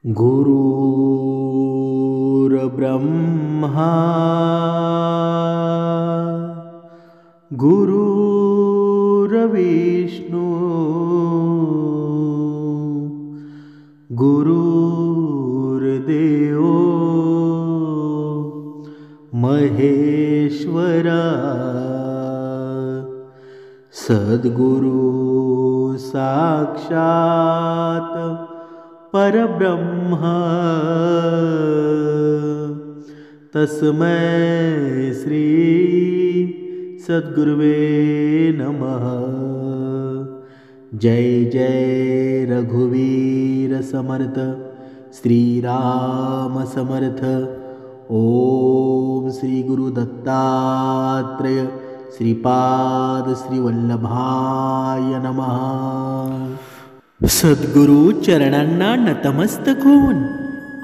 गुरुर्ब्रह्मा गुरुर्विष्णू गुरुर्देव महेश्वरा सद्गुरु साक्षात परब्रह्म तस्मै श्री सद्गुरुवे नमः। जय जय रघुवीर समर्थ श्रीराम समर्थ। ओम श्री गुरु दत्तात्रेय श्रीपाद श्रीवल्लभाय नमः। सद्गुरु चरणांना नतमस्तक होऊन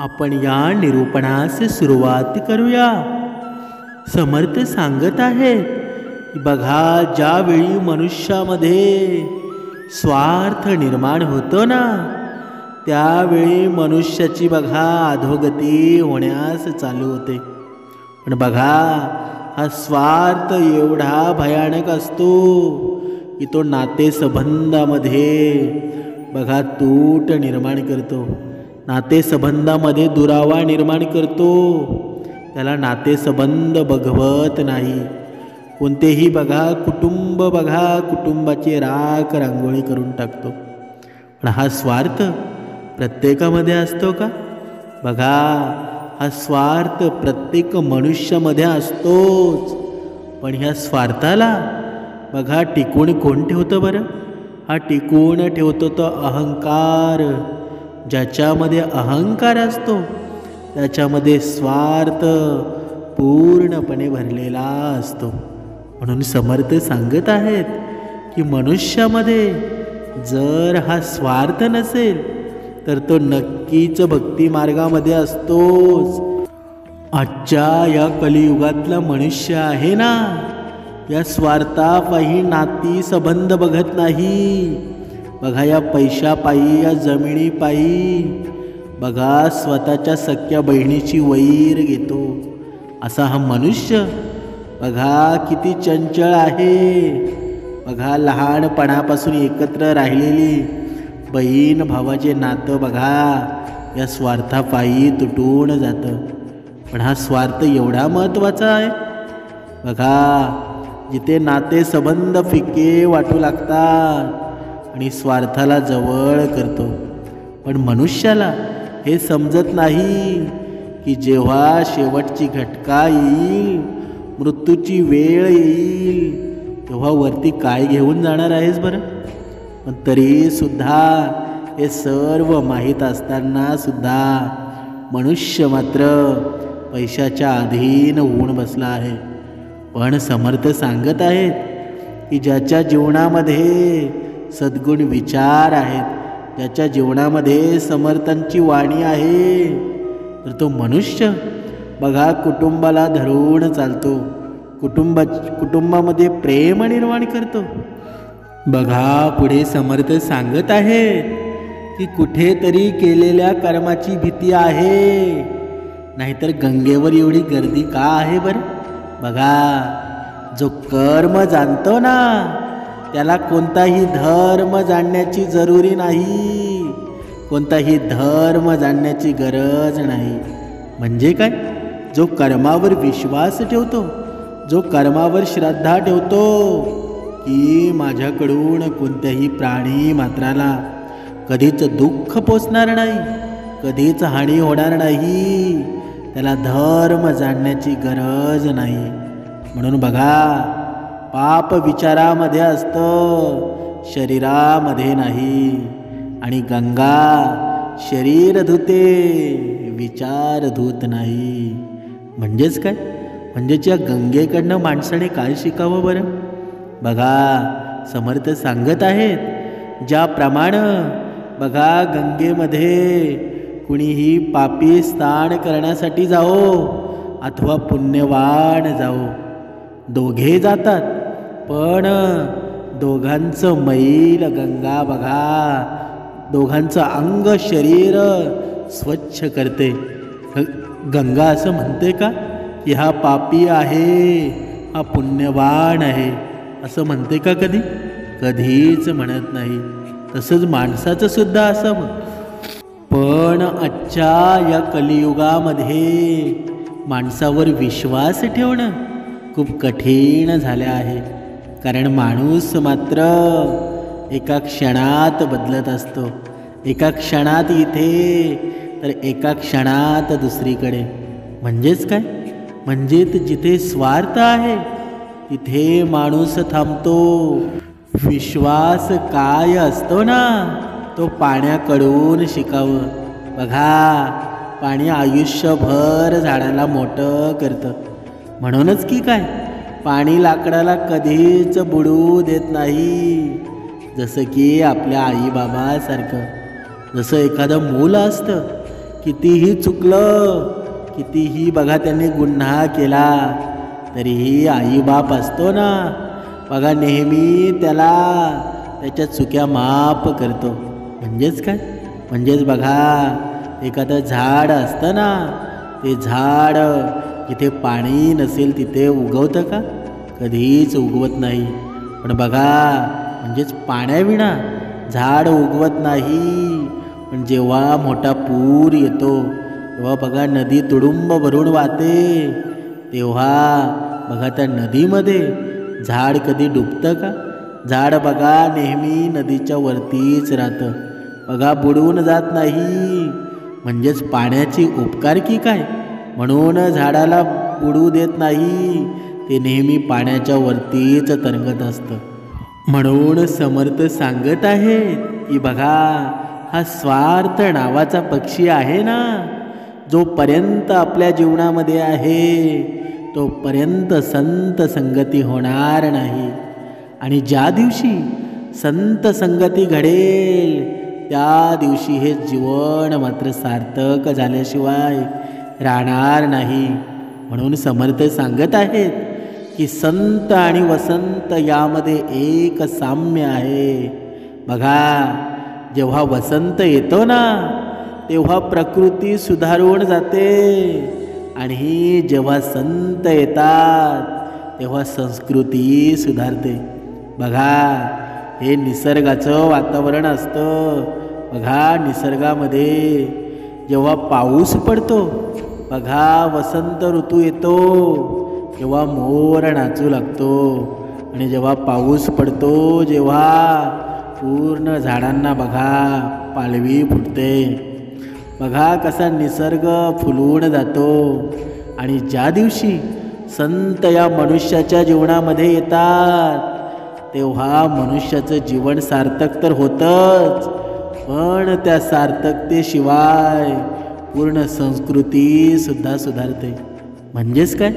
आपण या निरूपणास सुरुवात करूया। समर्थ सांगत आहेत की बघा, ज्यावेळी मनुष्यामध्ये स्वार्थ निर्माण होतो ना, त्यावेळी मनुष्याची बघा अधोगती होण्यास चालू होते। पण बघा, हा स्वार्थ एवढा भयानक असतो की तो नातेसंबंधामध्ये बघा तूट निर्माण करतो, नातेसंबंधामध्ये दुरावा निर्माण करतो। त्याला नातेसंबंध बघवत नाही। कोणतेही बघा कुटुंब बघा कुटुंबाची राख रांगोळी करून टाकतो। पण हा स्वार्थ प्रत्येकामध्ये असतो का? बघा, हा स्वार्थ प्रत्येक मनुष्यामध्ये असतोच। पण ह्या स्वार्थाला बघा टिकून कोण ठेवतं बरं? हा टिकून ठेवतो तो अहंकार। ज्याच्यामध्ये अहंकार असतो त्याच्यामध्ये स्वार्थ पूर्णपणे भरलेला असतो। म्हणून समर्थ सांगत आहेत की मनुष्यामध्ये जर हा स्वार्थ नसेल तर तो नक्कीच भक्ती मार्गामध्ये असतोच। आजच्या या कलियुगातला मनुष्य आहे ना, या स्वार्थापायी नाती संबंध बघत नाही। बघा, या पैशापायी या जमिनीपायी बघा स्वतःच्या सख्या बहिणीची वैर घेतो। असा हा मनुष्य बघा किती चंचल आहे। बघा, लहानपणापासून एकत्र राहिलेली बहीण भावाचे नातं बघा या स्वार्थापायी तुटून जातं। पण हा स्वार्थ एवढा महत्त्वाचा आहे बघा, जिथे नाते संबंध फिके वाटू लागतात आणि स्वार्थाला जवळ करतो। पण मनुष्याला हे समजत नाही की जेव्हा शेवटची घटका येईल, मृत्यूची वेळ येईल, तेव्हा वरती काय घेऊन जाणार आहेस बरं? पण तरी सुद्धा हे सर्व माहीत असताना सुद्धा मनुष्य मात्र पैशाच्या अधीन होऊन बसला आहे। पण समर्थ सांगत आहेत की ज्याच्या जीवनामध्ये सद्गुण विचार आहेत, ज्याच्या जीवनामध्ये समर्थांची वाणी आहे, तर तो मनुष्य बघा कुटुंबाला धरून चालतो, कुटुंबामध्ये प्रेम निर्माण करतो। बघा, पुढे समर्थ सांगत आहेत की कुठेतरी केलेल्या कर्माची भीती आहे, नाहीतर गंगेवर एवढी गर्दी का आहे बरं? बघा, जो कर्म जाणतो ना त्याला कोणताही धर्म जाणण्याची जरुरी नाही, कोणताही धर्म जाणण्याची गरज नाही। म्हणजे काय? जो कर्मावर विश्वास ठेवतो, जो कर्मावर श्रद्धा ठेवतो की माझ्याकडून कोणत्याही प्राणी मात्राला कधीच दुःख पोचणार नाही, कधीच हानी होणार नाही, त्याला धर्म जाणण्याची गरज नाही। म्हणून बघा, पाप विचारामध्ये असतं, शरीरामध्ये नाही। आणि गंगा शरीर धुते, विचार धुत नाही। म्हणजेच काय? म्हणजेच या गंगेकडनं माणसाने काय शिकावं बरं? बघा, समर्थ सांगत आहेत ज्याप्रमाणे बघा गंगेमध्ये कुणीही पापी स्नान करण्यासाठी जाओ अथवा पुण्यवान जाओ, दोघे जातात, पण दोघांचं मैल गंगा बघा, दोघांचं अंग शरीर स्वच्छ करते. गंगा असं म्हणते का की हा पापी आहे, हा पुण्यवान आहे असं म्हणते का कधी? कधीच म्हणत नाही. तसंच माणसाचं सुद्धा असावं. पण आजच्या या कलियुगामध्ये माणसावर विश्वास ठेवणं खूप कठीण झाले आहे. कारण माणूस मात्र एका क्षणात बदलत असतो. एका क्षणात इथे तर एका क्षणात दुसरीकडे. म्हणजेच काय? म्हणजे जिथे स्वार्थ आहे तिथे माणूस थांबतो. विश्वास काय असतो ना, तो पाण्याकडून शिकावं. बघा, पाणी आयुष्यभर झाडाला मोठं करतं. म्हणूनच की काय, पाणी लाकडाला कधीच बुडू देत नाही. जसं की आपल्या आईबाबासारखं. जसं एखादं मूल असतं, कितीही चुकलं, कितीही बघा त्यांनी गुन्हा केला, तरीही आईबाप असतो ना, बघा नेहमी त्याला त्याच्या चुक्या माफ करतो. म्हणजेच काय? म्हणजेच बघा, एखादं झाड असतं ना, ते झाड जिथे पाणी नसेल तिथे उगवतं का? कधीच उगवत नाही. पण बघा, म्हणजेच पाण्याविना झाड उगवत नाही. पण जेव्हा मोठा पूर येतो तेव्हा बघा नदी तुडुंब भरून वाहते, तेव्हा बघा त्या नदीमध्ये झाड कधी डुबतं का? झाड बघा नेहमी नदीच्या वरतीच राहतं. बघा बुडून जात नाही. म्हणजेच पाण्याची उपकार की काय, म्हणून झाडाला बुडू देत नाही. ते नेहमी पाण्याच्या वरतीच तरंगत असतं. म्हणून समर्थ सांगत आहेत की बघा, हा स्वार्थ नावाचा पक्षी आहे ना, जोपर्यंत आपल्या जीवनामध्ये आहे तोपर्यंत संत संगती होणार नाही. आणि ज्या दिवशी संत संगती घडेल त्या दिवशी हे जीवन मात्र सार्थक झाल्याशिवाय राहणार नाही. म्हणून समर्थ सांगत आहेत की संत आणि वसंत यामध्ये एक साम्य आहे. बघा, जेव्हा वसंत येतो ना, तेव्हा प्रकृती सुधारून जाते. आणि जेव्हा संत येतात तेव्हा संस्कृती सुधारते. बघा, हे निसर्गाचं वातावरण असतं. बघा, निसर्गामध्ये जेव्हा पाऊस पडतो, बघा वसंत ऋतू येतो, तेव्हा मोर नाचू लागतो. आणि जेव्हा पाऊस पडतो, जेव्हा पूर्ण झाडांना बघा पालवी फुटते. बघा कसा निसर्ग फुलून जातो. आणि ज्या दिवशी संत या मनुष्याच्या जीवनामध्ये येतात तेव्हा मनुष्याचं जीवन सार्थक तर होतंच, पण त्या सार्थकतेशिवाय पूर्ण संस्कृती सुद्धा सुधारते. म्हणजेच काय?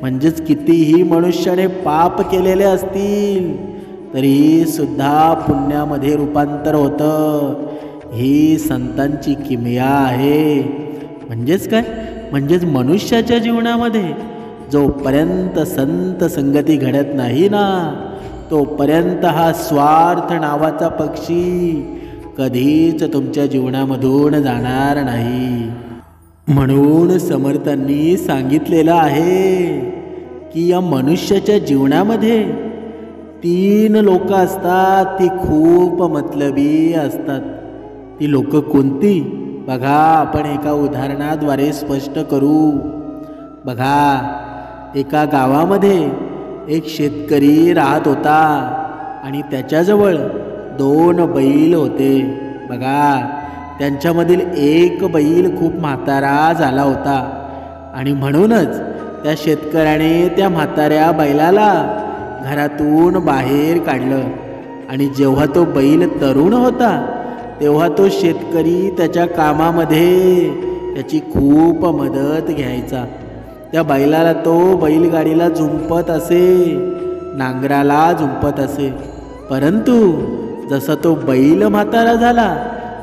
म्हणजेच कितीही मनुष्याने पाप केलेले असतील तरी सुद्धा पुण्यामध्ये रूपांतर होतं. ही संतांची किमया आहे. म्हणजेच काय? म्हणजेच मनुष्याच्या जीवनामध्ये जोपर्यंत संत संगती घडत नाही ना, तोपर्यंत हा स्वार्थ नावाचा पक्षी कधीच तुमच्या जीवनामधून जाणार नाही. म्हणून समर्थांनी सांगितलेलं आहे की या मनुष्याच्या जीवनामध्ये 3 लोक असतात, ती खूप मतलबी असतात. ती लोक कोणती? बघा, आपण एका उदाहरणाद्वारे स्पष्ट करू. बघा, एका गावामध्ये एक शेतकरी राहत होता आणि त्याच्याजवळ 2 बैल होते. बघा, त्यांच्यामधील एक बैल खूप म्हातारा झाला होता आणि म्हणूनच त्या शेतकऱ्याने त्या म्हाताऱ्या बैलाला घरातून बाहेर काढलं. आणि जेव्हा तो बैल तरुण होता तेव्हा तो शेतकरी त्याच्या कामामध्ये त्याची खूप मदत घ्यायचा. त्या बैलाला तो बैलगाडीला झुंपत असे, नांगराला झुंपत असे. परंतु जसा तो बैल म्हातारा झाला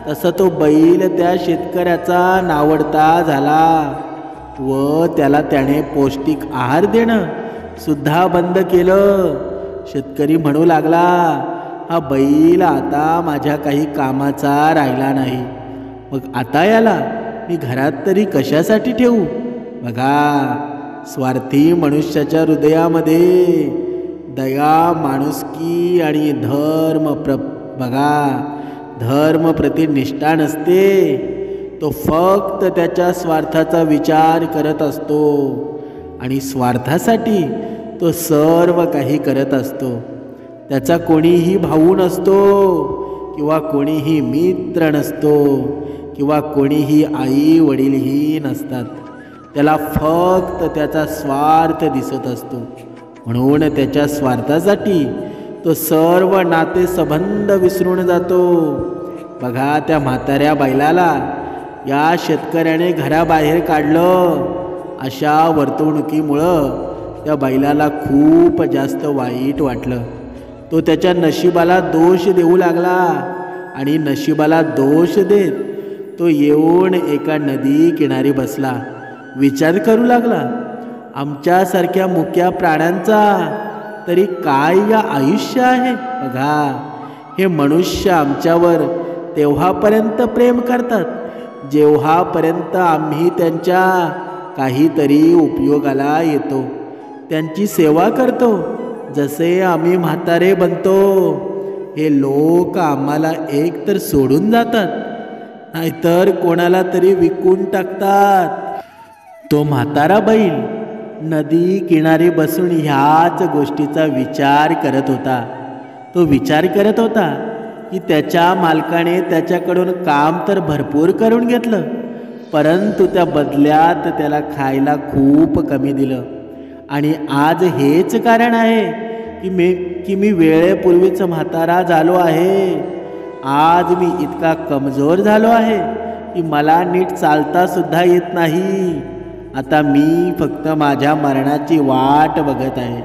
तसा तो बैल त्या शेतकऱ्याचा नावडता झाला व त्याला त्याने पौष्टिक आहार देणं सुद्धा बंद केलं. शेतकरी म्हणू लागला, हा बैल आता माझ्या काही कामाचा राहिला नाही. मग आता याला मी घरात तरी कशासाठी ठेवू? बघा, स्वार्थी मनुष्याच्या हृदयामध्ये दया, माणुसकी आणि धर्म प्रति निष्ठा नसते. तो फक्त त्याच्या स्वार्थाचा विचार करत असतो आणि स्वार्थासाठी तो सर्व काही करत असतो. त्याचा कोणीही भाऊ नसतो किंवा कोणीही मित्र नसतो किंवा कोणीही आई वडीलही नसतात. त्याला फक्त त्याचा स्वार्थ दिसत असतो. म्हणून त्याच्या स्वार्थासाठी तो सर्व नाते संबंध विसरून जातो. बघा, त्या म्हाताऱ्या बैलाला या शेतकऱ्याने घराबाहेर काढलं. अशा वर्तवणुकीमुळं त्या बैलाला खूप जास्त वाईट वाटलं. तो त्याच्या नशिबाला दोष देऊ लागला आणि नशिबाला दोष देत तो येऊन एका नदी किनारी बसला. विचार करू लागला, आमच्यासारख्या मुक्या प्राण्यांचा तरी काय या आयुष्य आहे. बघा, हे मनुष्य आमच्यावर तेव्हापर्यंत प्रेम करतात जेव्हापर्यंत आम्ही त्यांच्या काहीतरी उपयोगाला येतो, त्यांची सेवा करतो. जसे आम्ही म्हातारे बनतो, हे लोक आम्हाला एकतर सोडून जातात, नाहीतर कोणाला तरी विकून टाकतात. तो म्हातारा बैल नदी किनारी बसून ह्याच गोष्टीचा विचार करत होता. तो विचार करत होता की त्याच्या मालकाने त्याच्याकडून काम तर भरपूर करून घेतलं, परंतु त्या बदल्यात त्याला खायला खूप कमी दिलं. आणि आज हेच कारण आहे की मी वेळेपूर्वीच म्हातारा झालो आहे. आज मी इतका कमजोर झालो आहे की मला नीट चालता सुद्धा येत नाही. आता मी फक्त माझ्या मरणाची वाट बघत आहे.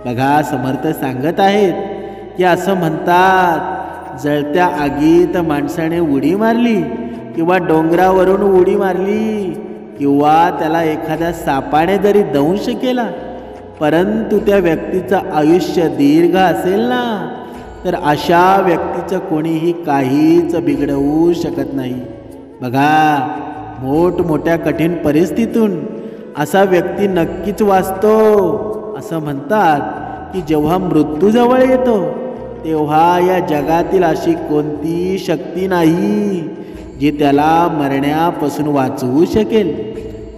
बघा, समर्थ सांगत आहेत की असं म्हणतात, जळत्या आगीत माणसाने उडी मारली किंवा डोंगरावरून उडी मारली किंवा त्याला एखाद्या सापाने जरी दंश केला, परंतु त्या व्यक्तीचं आयुष्य दीर्घ असेल ना, तर अशा व्यक्तीचं कोणीही काहीच बिघडवू शकत नाही. बघा, मोठमोठ्या कठीण परिस्थितीतून असा व्यक्ती नक्कीच वाचतो. असं म्हणतात की जेव्हा मृत्यू जवळ येतो तेव्हा या जगातील अशी कोणती शक्ती नाही जी त्याला मरण्यापासून वाचवू शकेल.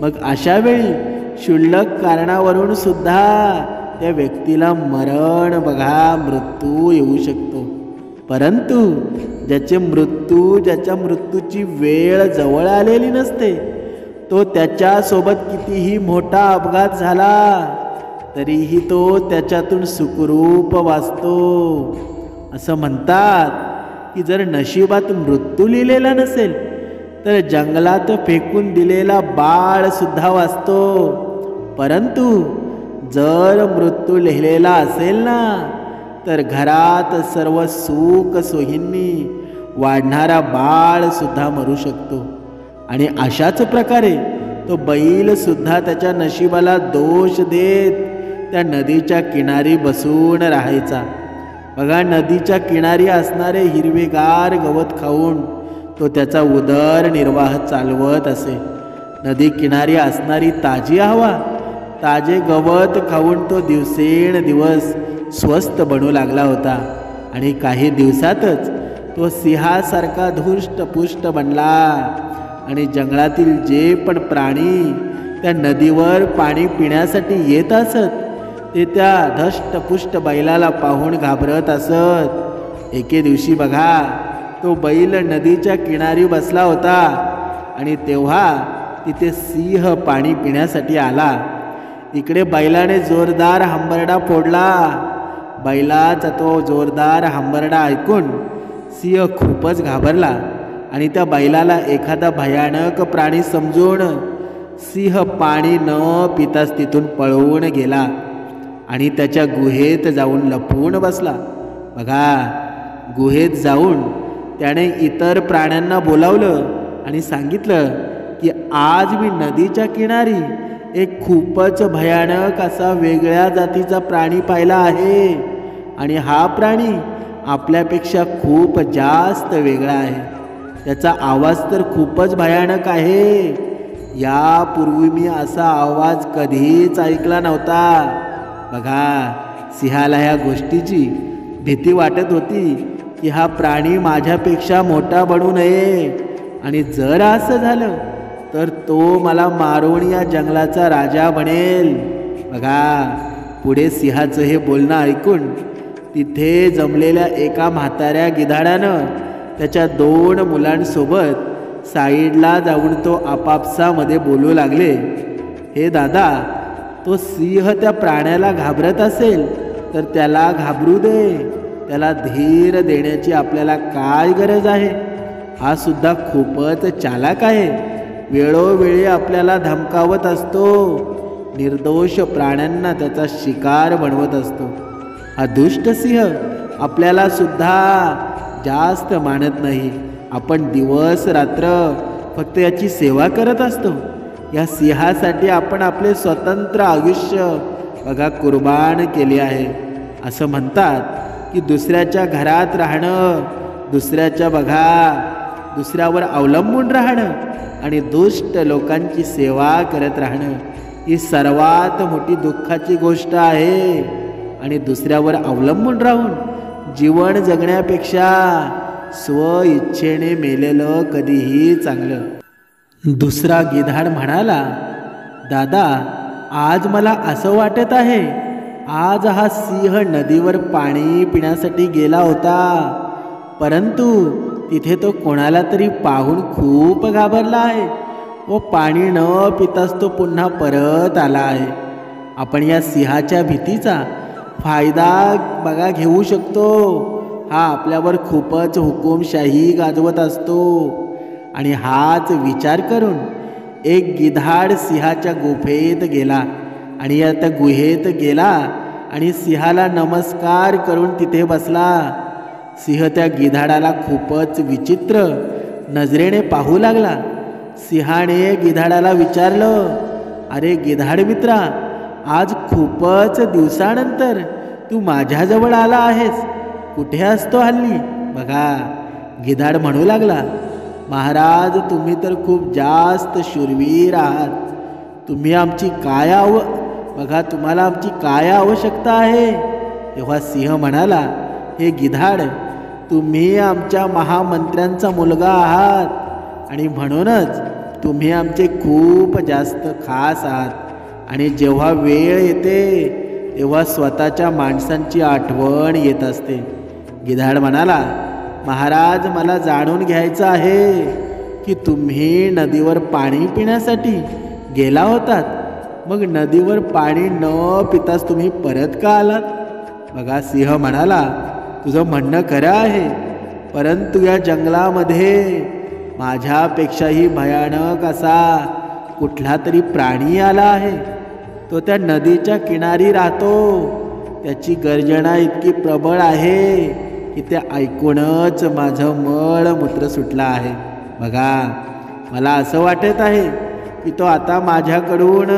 मग अशा वेळी क्षुल्लक कारणावरून सुद्धा त्या व्यक्तीला मृत्यू येऊ शकतो. परंतु ज्याच्या मृत्यूची वेळ जवळ आलेली नसते, तो त्याच्यासोबत कितीही मोठा अपघात झाला तरीही तो त्याच्यातून सुखरूप वाचतो. असं म्हणतात की जर नशिबात मृत्यू लिहिलेला नसेल तर जंगलात फेकून दिलेला बाळ सुद्धा वाचतो, परंतु जर मृत्यू लिहिलेला असेल ना, तर घरात सर्व सुख सोयींनी वाढणारा बाळ सुद्धा मरू शकतो. आणि अशाच प्रकारे तो बैल सुद्धा त्याच्या नशिबाला दोष देत त्या नदीच्या किनारी बसून राहायचा. बघा, नदीच्या किनारी असणारे हिरवेगार गवत खाऊन तो त्याचा उदरनिर्वाह चालवत असे. नदी किनारी असणारी ताजी हवा, ताजे गवत खाऊन तो दिवसेंदिवस स्वस्थ बनू लागला होता. आणि काही दिवसातच तो सिंहासारखा धुष्टपुष्ट बनला. आणि जंगलातील जे पण प्राणी त्या नदीवर पाणी पिण्यासाठी येत असत, ते त्या धष्टपुष्ट बैलाला पाहून घाबरत असत. एके दिवशी बघा, तो बैल नदीच्या किनारी बसला होता आणि तेव्हा तिथे सिंह पाणी पिण्यासाठी आला. इकडे बैलाने जोरदार हंबरडा फोडला. बैलाचा तो जोरदार हंबरडा ऐकून सिंह खूपच घाबरला आणि त्या बैलाला एखादा भयानक प्राणी समजून सिंह पाणी न पिताच तिथून पळून गेला आणि त्याच्या गुहेत जाऊन लपून बसला. बघा, गुहेत जाऊन त्याने इतर प्राण्यांना बोलावलं आणि सांगितलं की आज मी नदीच्या किनारी एक खूपच भयानक असा वेगळ्या जातीचा प्राणी पाहिला आहे आणि हा प्राणी आपल्यापेक्षा खूप जास्त वेगळा आहे. त्याचा आवाज तर खूपच भयानक आहे. यापूर्वी मी असा आवाज कधीच ऐकला नव्हता. बघा, सिंहाला ह्या गोष्टीची भीती वाटत होती की हा प्राणी माझ्यापेक्षा मोठा बनू नये, आणि जर असं झालं तर तो मला मारून या जंगलाचा राजा बनेल. बघा, पुढे सिंहाचं हे बोलणं ऐकून तिथे जमलेल्या एका म्हाताऱ्या गिधाडानं त्याच्या 2 मुलांसोबत साईडला जाऊन तो आपापसामध्ये बोलू लागले, हे दादा, तो सिंह त्या प्राण्याला घाबरत असेल तर त्याला घाबरू दे. त्याला धीर देण्याची आपल्याला काय गरज आहे? हा सुद्धा खूपच चालाक आहे. वेळोवेळी आपल्याला धमकावत असतो. निर्दोष प्राण्यांना त्याचा शिकार बनवत असतो. हा दुष्ट सिंह आपल्याला सुद्धा जास्त मानत नाही. आपण दिवस रात्र फक्त याची सेवा करत असतो. या सिंहासाठी आपण आपले स्वतंत्र आयुष्य बघा कुर्बान केले आहे. असं म्हणतात की दुसऱ्याच्या घरात राहणं, दुसऱ्यावर अवलंबून राहणं आणि दुष्ट लोकांची सेवा करत राहणं ही सर्वात मोठी दुःखाची गोष्ट आहे. आणि दुसऱ्यावर अवलंबून राहून जीवन जगण्यापेक्षा स्व इच्छेने मेलेलं कधीही चांगलं. दुसरा गिधाड म्हणाला, दादा, आज मला असं वाटत आहे, आज हा सिंह नदीवर पाणी पिण्यासाठी गेला होता, परंतु तिथे तो कोणाला तरी पाहून खूप घाबरला आहे व पाणी न पिताच तो पुन्हा परत आला आहे. आपण या सिंहाच्या भीतीचा फायदा बघा घेऊ शकतो. हा आपल्यावर खूपच हुकुमशाही गाजवत असतो. आणि हाच विचार करून एक गिधाड सिंहाच्या गुफेत गेला आणि या त्या गुहेत गेला आणि सिंहाला नमस्कार करून तिथे बसला. सिंह त्या गिधाडाला खूपच विचित्र नजरेने पाहू लागला. सिंहाने गिधाडाला विचारलं, अरे गिधाड मित्रा, आज खूपच दिवसानंतर तू माझ्याजवळ आला आहेस. कुठे असतो हल्ली? बघा, गिधाड म्हणू लागला, महाराज, तुम्ही तर खूप जास्त शूरवीर आहात. तुम्ही आमची तुम्हाला आमची काय आवश्यकता आहे? तेव्हा सिंह म्हणाला, हे गिधाड, तुम्ही आमच्या महामंत्र्यांचा मुलगा आहात आणि म्हणूनच तुम्ही आमचे खूप जास्त खास आहात. आणि जेव्हा वेळ येते तेव्हा स्वतःच्या माणसांची आठवण येत असते. गिधाड म्हणाला, महाराज, मला जाणून घ्यायचं आहे की तुम्ही नदीवर पाणी पिण्यासाठी गेला होतात, मग नदीवर पाणी न पिताच तुम्ही परत का आलात? बघा, सिंह म्हणाला, तुझं म्हणणं खरं आहे, परंतु या जंगलामध्ये माझ्यापेक्षाही भयानक असा कुठला तरी प्राणी आला आहे. तो त्या नदीच्या किनारी राहतो. त्याची गर्जना इतकी प्रबळ आहे की ते ऐकूनच माझं मळमूत्र सुटलं आहे. बघा, मला असं वाटत आहे की तो आता माझ्याकडून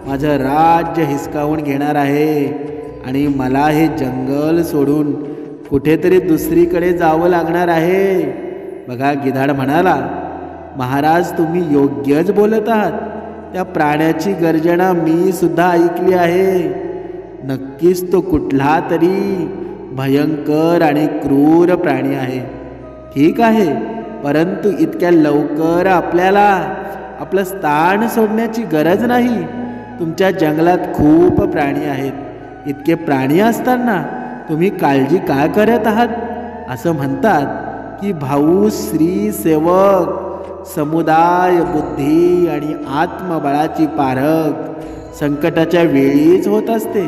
माझं राज्य हिसकावून घेणार आहे आणि मला हे जंगल सोडून कुठेतरी दुसरीकडे जावं लागणार आहे. बघा, गिधाड म्हणाला, महाराज, तुम्ही योग्यच बोलत आहात. त्या प्राण्याची गर्जना मी सुद्धा ऐकली आहे. नक्कीच तो कुठला तरी भयंकर आणि क्रूर प्राणी आहे. ठीक आहे, परंतु इतक्या लवकर आपल्याला आपलं स्थान सोडण्याची गरज नाही. तुमच्या जंगलात खूप प्राणी आहेत. इतके प्राणी असताना तुम्ही काळजी का करत आहात? असं म्हणतात की भाऊ श्री सेवक समुदाय बुद्धी आणि आत्मबळाची पारख संकटाच्या वेळीच होत असते.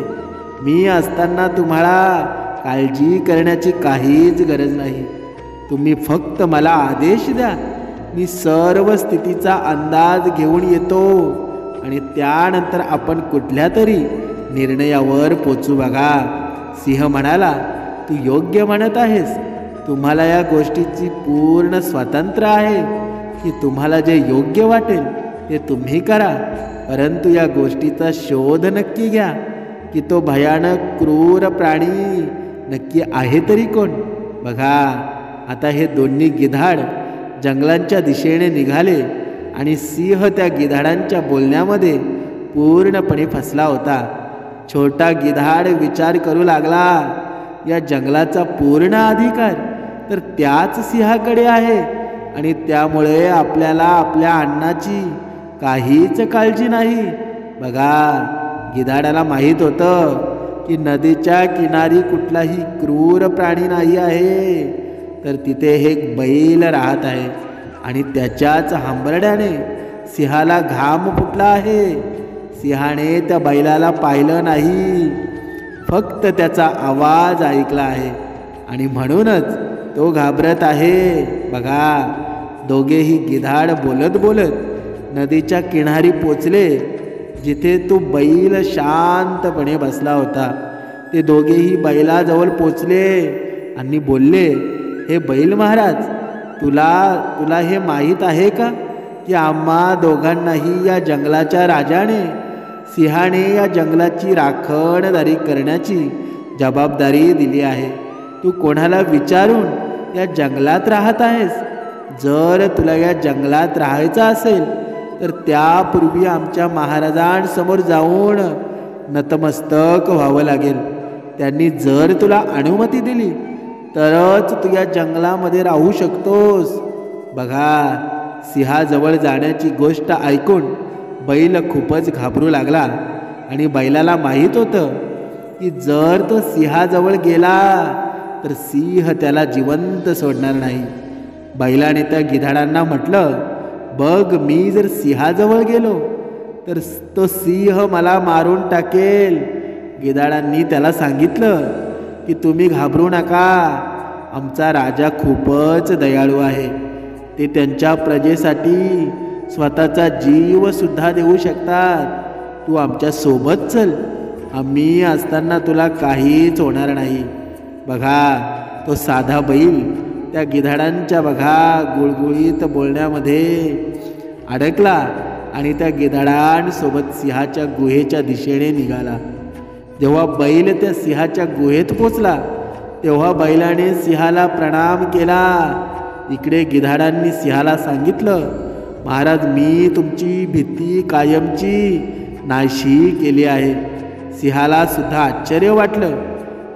मी असताना तुम्हाला काळजी करण्याची काहीच गरज नाही. तुम्ही फक्त मला आदेश द्या, मी सर्व स्थितीचा अंदाज घेऊन येतो आणि त्यानंतर आपण कुठल्या तरी निर्णयावर पोचू. बघा, सिंह म्हणाला, तू योग्य म्हणत आहेस. तुम्हाला या गोष्टीची पूर्ण स्वातंत्र्य आहे की तुम्हाला जे योग्य वाटेल ते तुम्ही करा, परंतु या गोष्टीचा शोध नक्की घ्या की तो भयानक क्रूर प्राणी नक्की आहे तरी कोण. बघा, आता हे दोन्ही गिधाड जंगलांच्या दिशेने निघाले आणि सिंह त्या गिधाडांच्या बोलण्यामध्ये पूर्णपणे फसला होता. छोटा गिधाड विचार करू लागला, या जंगलाचा पूर्ण अधिकार तर त्याच सिंहाकडे आहे आणि त्यामुळे आपल्याला आपल्या अन्नाची काहीच काळजी नाही. बघा, गिधाडाला माहीत होतं की नदीच्या किनारी कुठलाही क्रूर प्राणी नाही आहे, तर तिथे एक बैल राहत आहे आणि त्याच्याच हंबरड्याने सिंहाला घाम फुटला आहे. सिंहाने त्या बैलाला पाहिलं नाही, फक्त त्याचा आवाज ऐकला आहे आणि म्हणूनच तो घाबरत आहे. बघा, दोघेही गिधाड बोलत बोलत नदीच्या किनारी पोचले, जिथे तो बैल शांतपणे बसला होता. ते दोघेही बैलाजवळ पोचले आणि बोलले, हे बैल महाराज, तुला हे माहीत आहे का की आम्हा दोघांनाही या जंगलाच्या राजाने, सिंहाने या जंगलाची राखणदारी करण्याची जबाबदारी दिली आहे. तू कोणाला विचारून या जंगलात राहत आहेस? जर तुला या जंगलात राहायचं असेल तर त्यापूर्वी आमच्या महाराजांसमोर जाऊन नतमस्तक व्हावं लागेल. त्यांनी जर तुला अनुमती दिली तरच तू या जंगलामध्ये राहू शकतोस. बघा, सिंहाजवळ जाण्याची गोष्ट ऐकून बैल खूपच घाबरू लागला आणि बैलाला माहीत होतं की जर तो सिंहाजवळ गेला तर सिंह त्याला जिवंत सोडणार नाही. बैलाने त्या गिधाडांना म्हटलं, बघ, मी जर सिंहाजवळ गेलो तर तो सिंह मला मारून टाकेल. गिधाडांनी त्याला सांगितलं की तुम्ही घाबरू नका, आमचा राजा खूपच दयाळू आहे. ते त्यांच्या प्रजेसाठी स्वतःचा जीव सुद्धा देऊ शकतात. तू आमच्या सोबत चल, आम्ही असताना तुला काहीच होणार नाही. बघा, तो साधा बैल त्या गिधाडांच्या गुळगुळीत बोलण्यामध्ये अडकला आणि त्या गिधाडांसोबत सिंहाच्या गुहेच्या दिशेने निघाला. जेव्हा बैल त्या सिंहाच्या गुहेत पोचला तेव्हा बैलाने सिंहाला प्रणाम केला. इकडे गिधाडांनी सिंहाला सांगितलं, महाराज, मी तुमची भीती कायमची नाहीशी केली आहे. सिंहाला सुद्धा आश्चर्य वाटलं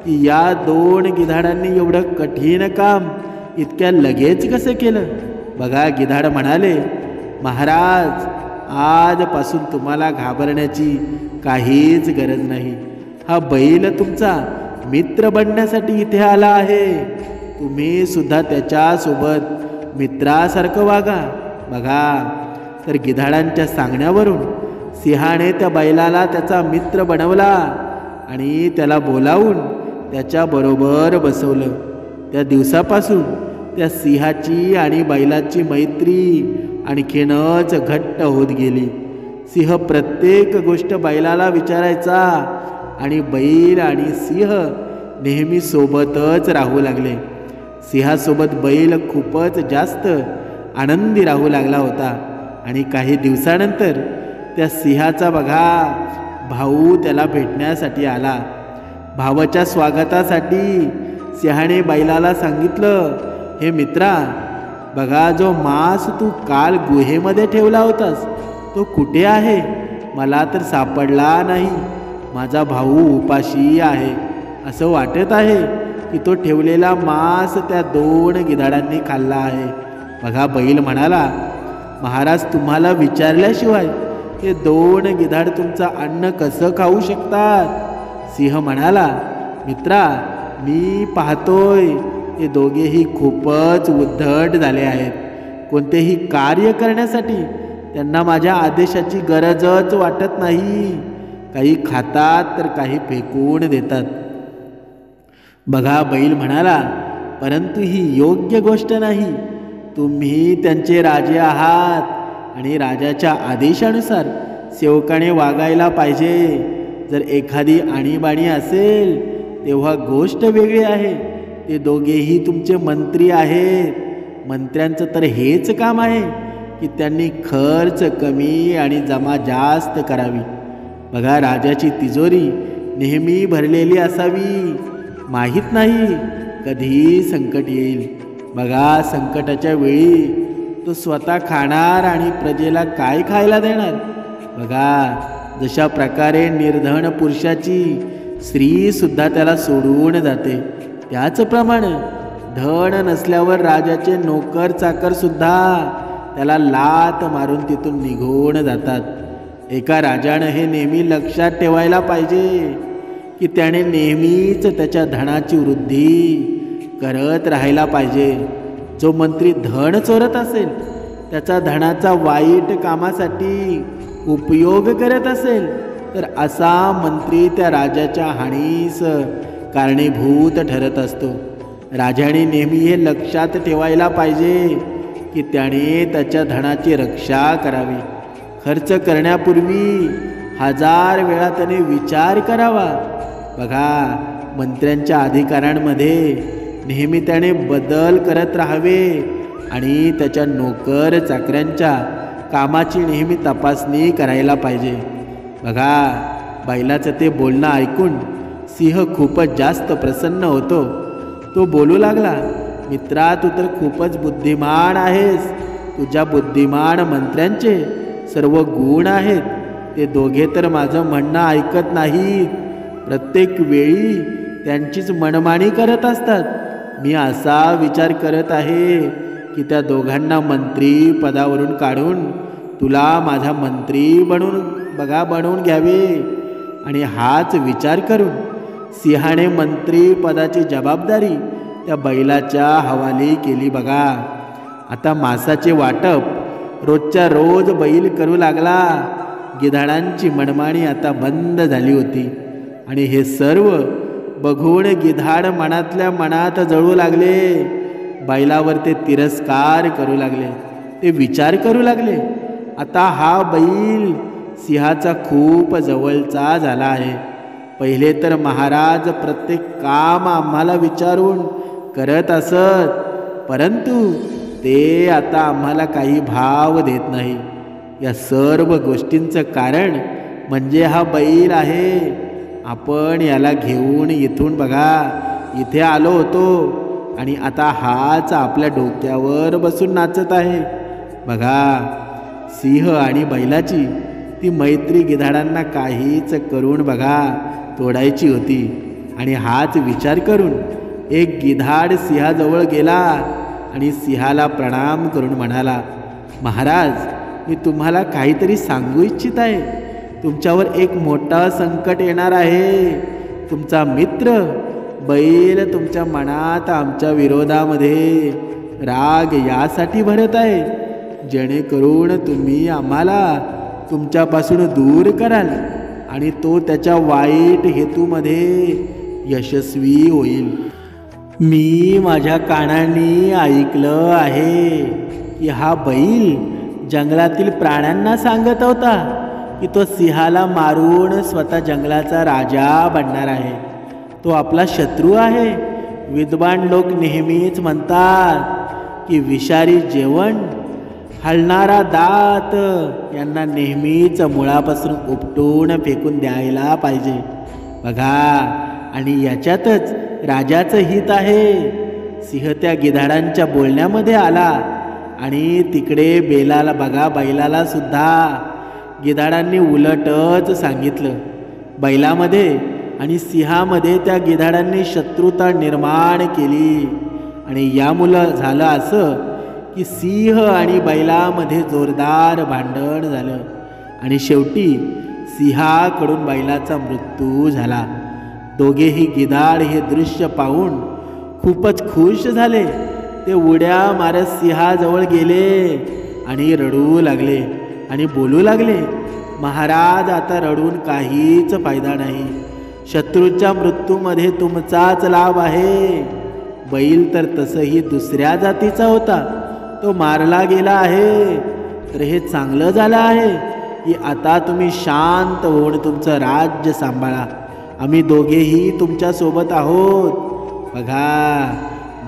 की या दोन गिधाडांनी एवढं कठीण काम इतक्या लगेच कसं केलं. बघा, गिधाड म्हणाले, महाराज, आजपासून तुम्हाला घाबरण्याची काहीच गरज नाही. हा बैल तुमचा मित्र बनण्यासाठी इथे आला आहे. तुम्ही सुद्धा त्याच्यासोबत मित्रासारखं वागा. बघा, तर गिधाडांच्या सांगण्यावरून सिंहाने त्या बैलाला त्याचा मित्र बनवला आणि त्याला बोलावून त्याच्याबरोबर बसवलं. त्या दिवसापासून त्या सिंहाची आणि बैलाची मैत्री आणखीनच घट्ट होत गेली. सिंह प्रत्येक गोष्ट बैलाला विचारायचा आणि बैल आणि सिंह नेहमी सोबतच राहू लागले. सिंहासोबत बैल खूपच जास्त आनंदी राहू लागला होता आणि काही दिवसानंतर त्या सिंहाचा भाऊ त्याला भेटण्यासाठी आला. भावाच्या स्वागतासाठी सिंहाने बैलाला सांगितलं, हे मित्रा, बघा, जो मांस तू काल गुहेमध्ये ठेवला होतास तो कुठे आहे? मला तर सापडला नाही. माझा भाऊ उपाशी आहे. असं वाटत आहे की तो ठेवलेला मांस त्या दोन गिधाडांनी खाल्ला आहे. बघा, बैल म्हणाला, महाराज, तुम्हाला विचारल्याशिवाय हे दोन गिधाड तुमचं अन्न कसं खाऊ शकतात? सिंह म्हणाला, मित्रा, मी पाहतोय हे दोघेही खूपच उद्धट झाले आहेत. कोणतेही कार्य करण्यासाठी त्यांना माझ्या आदेशाची गरजच वाटत नाही. काही खातात तर काही फेकून देतात. बघा, बैल म्हणाला, परंतु ही योग्य गोष्ट नाही. तुम्ही त्यांचे राजे आहात आणि राजाच्या आदेशानुसार सेवकाने वागायला पाहिजे. जर एखादी आणीबाणी असेल तेव्हा गोष्ट वेगळी आहे. ते दोघेही तुमचे मंत्री आहेत. मंत्र्यांचं तर हेच काम आहे की त्यांनी खर्च कमी आणि जमा जास्त करावी. बघा, राजाची तिजोरी नेहमी भरलेली असावी. माहीत नाही कधी संकट येईल. बघा, संकटाच्या वेळी तो स्वतः खाणार आणि प्रजेला काय खायला देणार? बघा, जशा प्रकारे निर्धन पुरुषाची स्त्री सुद्धा त्याला सोडून जाते, त्याचप्रमाणे धन नसल्यावर राजाचे नोकर चाकर सुद्धा त्याला लात मारून तिथून निघून जातात। एका राजानं हे नेहमी लक्षात ठेवायला पाहिजे की त्याने नेहमीच त्याच्या धनाची वृद्धी करत राहायला पाहिजे। जो मंत्री धन चोरत असेल, त्याचा धनाचा वाईट कामासाठी उपयोग करत असेल, तर असा मंत्री त्या राजाच्या हानीस कारणीभूत ठरत असतो। राजाने नेहमी हे लक्षात ठेवायला पाहिजे की त्याने त्याच्या धनाची रक्षा करावी। खर्च करण्यापूर्वी 1000 वेळा त्याने विचार करावा। बघा, मंत्र्यांच्या अधिकारांमध्ये नेहमी त्याने बदल करत राहावे आणि त्याच्या नोकर चाकऱ्यांच्या कामाची नेहमी तपासणी करायला पाहिजे। बघा, बैलाचं ते बोलणं ऐकून सिंह खूपच जास्त प्रसन्न होतो। तो बोलू लागला, मित्रा, तू तर खूपच बुद्धिमान आहेस। तुझ्या बुद्धिमान मंत्र्यांचे सर्व गुण आहेत, ते दोघे तर माझं म्हणणं ऐकत नाहीत, प्रत्येक वेळी त्यांचीच मनमानी करत असतात। मी असा विचार करत आहे की त्या दोघांना मंत्री पदावरून काढून तुला माझा मंत्री बनवून घ्यावे। आणि हाच विचार करून सिंहाने मंत्री पदाची जबाबदारी त्या बैलाच्या हवाली केली। बघा, आता मांसाचे वाटप रोजच्या रोज बैल करू लागला। गिधाडांची मनमानी आता बंद झाली होती आणि हे सर्व बघून गिधाड मनातल्या मनात जळू लागले। बैलावर ते तिरस्कार करू लागले, ते विचार करू लागले, आता हा बैल सिंहाचा खूप जवळचा झाला आहे। पहिले तर महाराज प्रत्येक काम आम्हाला विचारून करत असत, परंतु ते आता आम्हाला काही भाव देत नाही। या सर्व गोष्टींचं कारण म्हणजे हा बैल आहे। आपण याला घेऊन इथून बघा इथे आलो होतो आणि आता हाच आपल्या डोक्यावर बसून नाचत आहे। बघा, सिंह आणि बैलाची ती मैत्री गिधाडांना काहीच करून बघा तोडायची होती। आणि हाच विचार करून एक गिधाड सिंहाजवळ गेला आणि सिंहाला प्रणाम करून म्हणाला, महाराज, मी तुम्हाला काहीतरी सांगू इच्छित आहे। तुमच्यावर एक मोठा संकट येणार आहे। तुमचा मित्र बैल तुमच्या मनात आमच्या विरोधामध्ये राग यासाठी भरत आहे, जेणेकरून तुम्ही आम्हाला तुमच्यापासून दूर कराल आणि तो त्याच्या वाईट हेतूमध्ये यशस्वी होईल। मी माझ्या कानांनी ऐकलं आहे की हा बैल जंगलातील प्राण्यांना सांगत होता की तो सिंहाला मारून स्वतः जंगलाचा राजा बनणार आहे। तो आपला शत्रू आहे। विद्वान लोक नेहमीच म्हणतात की विषारी जेवण, हलणारा दात यांना नेहमीच मुळापासून उपटून फेकून द्यायला पाहिजे। बघा, आणि याच्यातच राजाचं हित आहे। सिंह त्या गिधाडांच्या बोलण्यामध्ये आला आणि तिकडे बैलाला सुद्धा गिधाडांनी उलटच सांगितलं। बैलामध्ये आणि सिंहामध्ये त्या गिधाडांनी शत्रुता निर्माण केली आणि यामुळे झालं असं की सिंह आणि बैलामध्ये जोरदार भांडण झालं आणि शेवटी सिंहाकडून बैलाचा मृत्यू झाला। दोघेही गिधाड हे दृश्य पाहून खूपच खुश झाले। ते उड्या मारत सिंहाजवळ गेले आणि रडू लागले आणि बोलू लागले, महाराज, आता रडून काहीच फायदा नाही। शत्रूच्या मृत्यूमध्ये तुमचाच लाभ आहे। बैल तर तसंही दुसऱ्या जातीचा होता, तो मारला गेला आहे। तर हे चांगलं झालं आहे की आता तुम्ही शांत होऊन तुमचं राज्य सांभाळा। आम्ही दोघेही तुमच्या सोबत आहोत। बघा,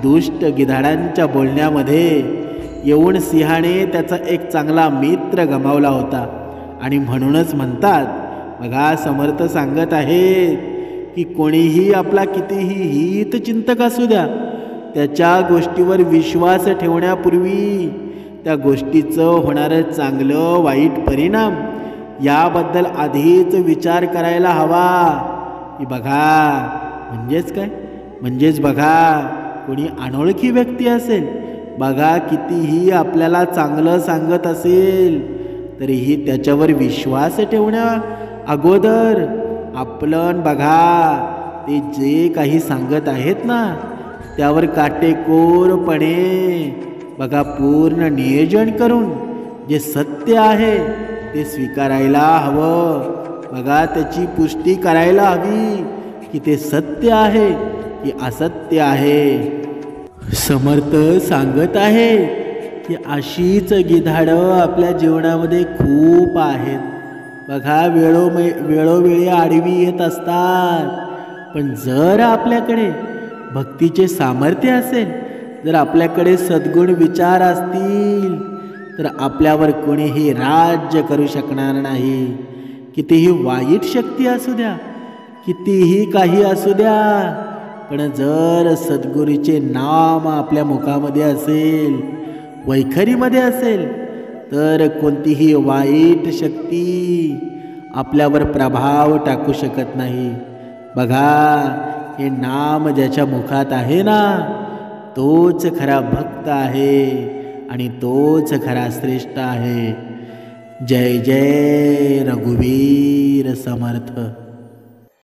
दुष्ट गिधाडांच्या बोलण्यामध्ये येऊन सिंहाने त्याचा एक चांगला मित्र गमावला होता आणि म्हणूनच म्हणतात, बघा, समर्थ सांगत आहेत की कोणीही आपला कितीही हितचिंतक असू द्या, त्याच्या गोष्टीवर विश्वास ठेवण्यापूर्वी त्या गोष्टीचं होणारं चांगलं वाईट परिणाम याबद्दल आधीच विचार करायला हवा. की बघा म्हणजेच काय, म्हणजेच बघा कोणी अनोळखी व्यक्ती असेल, बघा कितीही आपल्याला चांगलं सांगत असेल तरीही त्याच्यावर विश्वास ठेवण्या अगोदर आपलं बघा ते जे काही सांगत आहेत ना त्यावर काटेकोरपणे बघा पूर्ण नियोजन करून जे सत्य आहे ते स्वीकारायला हवं. बघा त्याची पुष्टी करायला हवी की ते सत्य आहे की असत्य आहे. समर्थ सांगत आहे की अशीच गिधाडं आपल्या जीवनामध्ये खूप आहेत. बघा वेळोवेळी आडवी येत असतात, पण जर आपल्याकडे भक्तीचे सामर्थ्य असेल, जर आपल्याकडे सद्गुण विचार असतील तर आपल्यावर कोणीही राज्य करू शकणार नाही. कितीही वाईट शक्ती असू द्या, कितीही काही असू द्या, पण जर सद्गुरूचे नाम आपल्या मुखामध्ये असेल, वैखरीमध्ये असेल, तर कोणतीही वाईट शक्ती आपल्यावर प्रभाव टाकू शकत नाही. बघा हे नाम ज्याच्या मुखात आहे ना तोच खरा भक्त आहे आणि तोच खरा श्रेष्ठ आहे. जय जय रघुवीर समर्थ.